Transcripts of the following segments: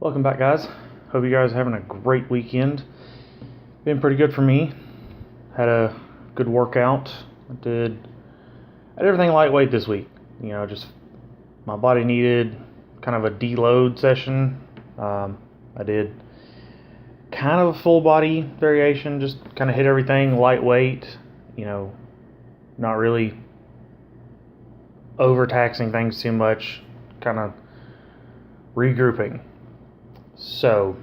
Welcome back, guys. Hope you guys are having a great weekend. Been pretty good for me. Had a good workout. I did everything lightweight this week. Just my body needed kind of a deload session. I did kind of a full body variation, just kind of hit everything lightweight. Not really overtaxing things too much. Kind of regrouping. So,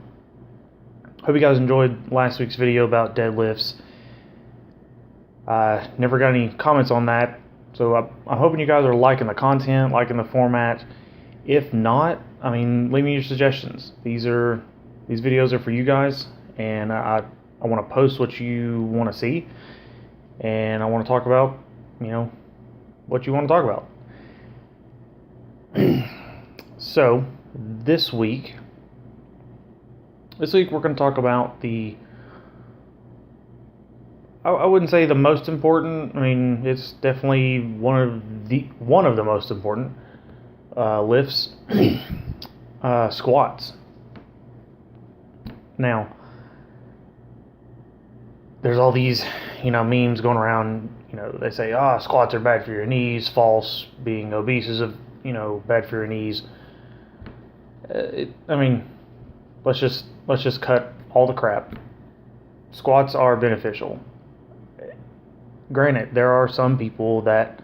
hope you guys enjoyed last week's video about deadlifts. I never got any comments on that, so I'm hoping you guys are liking the content, liking the format. If not, leave me your suggestions. These videos are for you guys, and I want to post what you want to see, and I want to talk about, what you want to talk about. So, this week we're going to talk about I wouldn't say the most important. It's definitely one of the most important lifts, squats. Now, there's all these, memes going around. They say, squats are bad for your knees. False. Being obese is bad for your knees. Let's just cut all the crap. Squats are beneficial. Granted, there are some people that,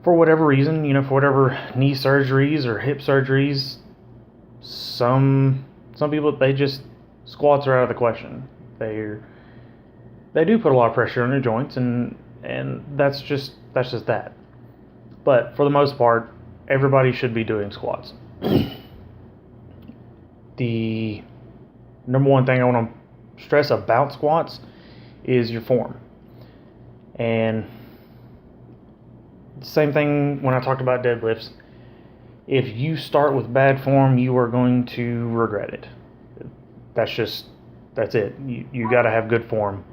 for whatever reason, for whatever knee surgeries or hip surgeries, some people, squats are out of the question. They do put a lot of pressure on your joints, and that's just that. But for the most part, everybody should be doing squats. The number one thing I want to stress about squats is your form. And same thing when I talked about deadlifts. If you start with bad form, you are going to regret it. That's it. You got to have good form.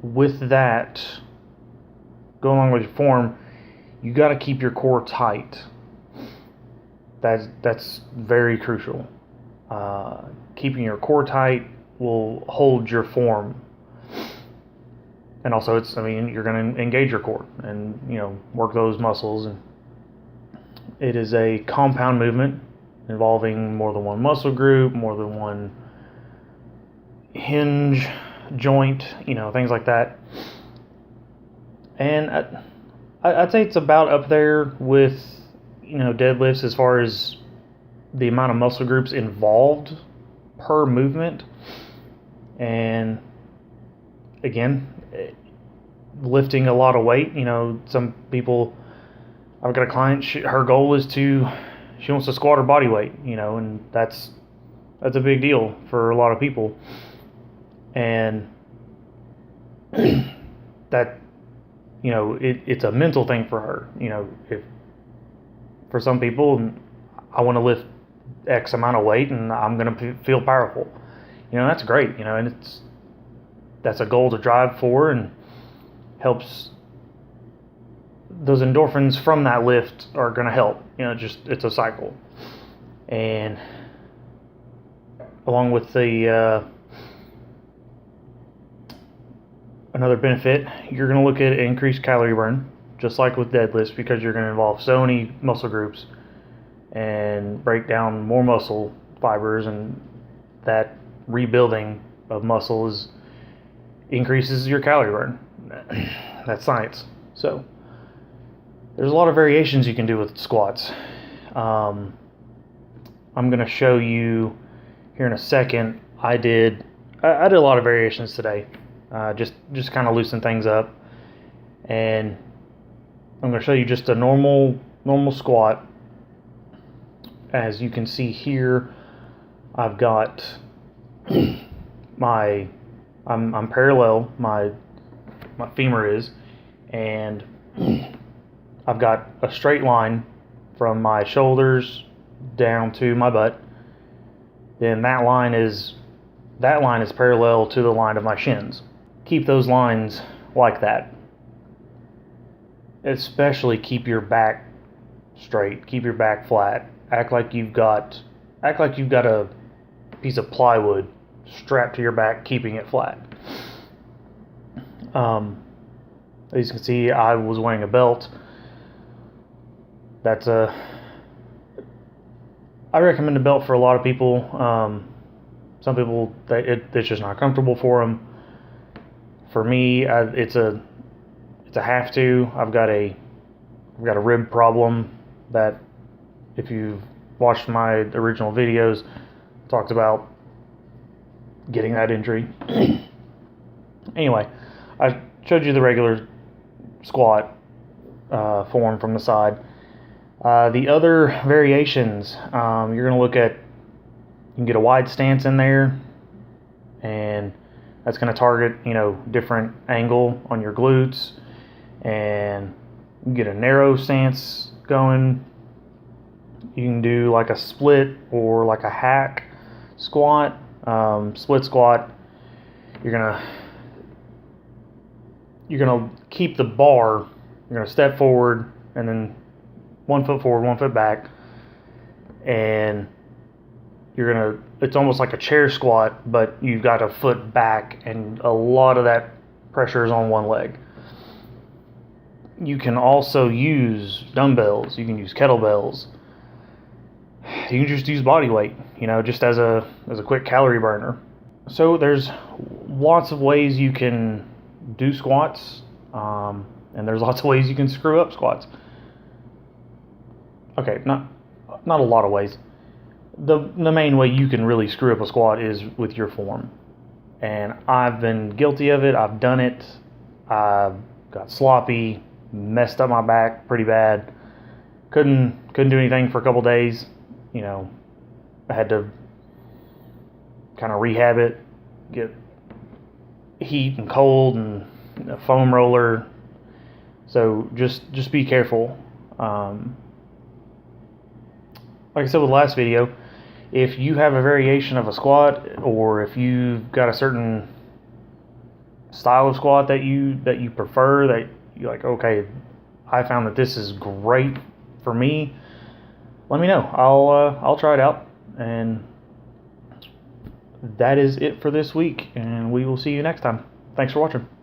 With that, go along with your form, you got to keep your core tight. That's very crucial. Keeping your core tight will hold your form, and also you're going to engage your core and work those muscles. And it is a compound movement involving more than one muscle group, more than one hinge joint, things like that. And I'd say it's about up there with deadlifts as far as the amount of muscle groups involved per movement. And again, lifting a lot of weight, some people, I've got a client, her goal is she wants to squat her body weight, and that's a big deal for a lot of people. And that, it's a mental thing for her. If for some people, I want to lift X amount of weight and I'm going to feel powerful. That's great, and that's a goal to drive for, and helps. Those endorphins from that lift are going to help. It's a cycle. And along with another benefit, you're going to look at increased calorie burn, just like with deadlifts, because you're going to involve so many muscle groups and break down more muscle fibers, and that rebuilding of muscles increases your calorie burn. That's science. So there's a lot of variations you can do with squats. I'm going to show you here in a second. I did a lot of variations today, just kind of loosen things up, and I'm going to show you just a normal squat. As you can see here, I've got I'm parallel, my femur is, and I've got a straight line from my shoulders down to my butt. Then that line is parallel to the line of my shins. Keep those lines like that. Especially keep your back straight, keep your back flat, act like you've got a piece of plywood strapped to your back, keeping it flat. As you can see, I was wearing a belt. I recommend a belt for a lot of people. Some people it's just not comfortable for them. For me, it's a have to. I've got a rib problem that, if you've watched my original videos, talked about getting that injury. Anyway, I showed you the regular squat form from the side. The other variations, you're going to look at, you can get a wide stance in there, and that's going to target, different angle on your glutes, and you can get a narrow stance going. You can do like a split or like a hack squat. Split squat, you're gonna keep the bar. You're gonna step forward and then 1 foot forward, 1 foot back, and it's almost like a chair squat, but you've got a foot back, and a lot of that pressure is on one leg. You can also use dumbbells. You can use kettlebells. You can just use body weight, just as a quick calorie burner. So there's lots of ways you can do squats, and there's lots of ways you can screw up squats. Okay, not a lot of ways. The main way you can really screw up a squat is with your form, and I've been guilty of it. I've done it. I got sloppy, messed up my back pretty bad. Couldn't do anything for a couple days. I had to kind of rehab it, get heat and cold and a foam roller. So just be careful. Like I said with the last video, if you have a variation of a squat, or if you've got a certain style of squat that you prefer, that you're like, okay, I found that this is great for me, let me know. I'll try it out. And that is it for this week, and we will see you next time. Thanks for watching.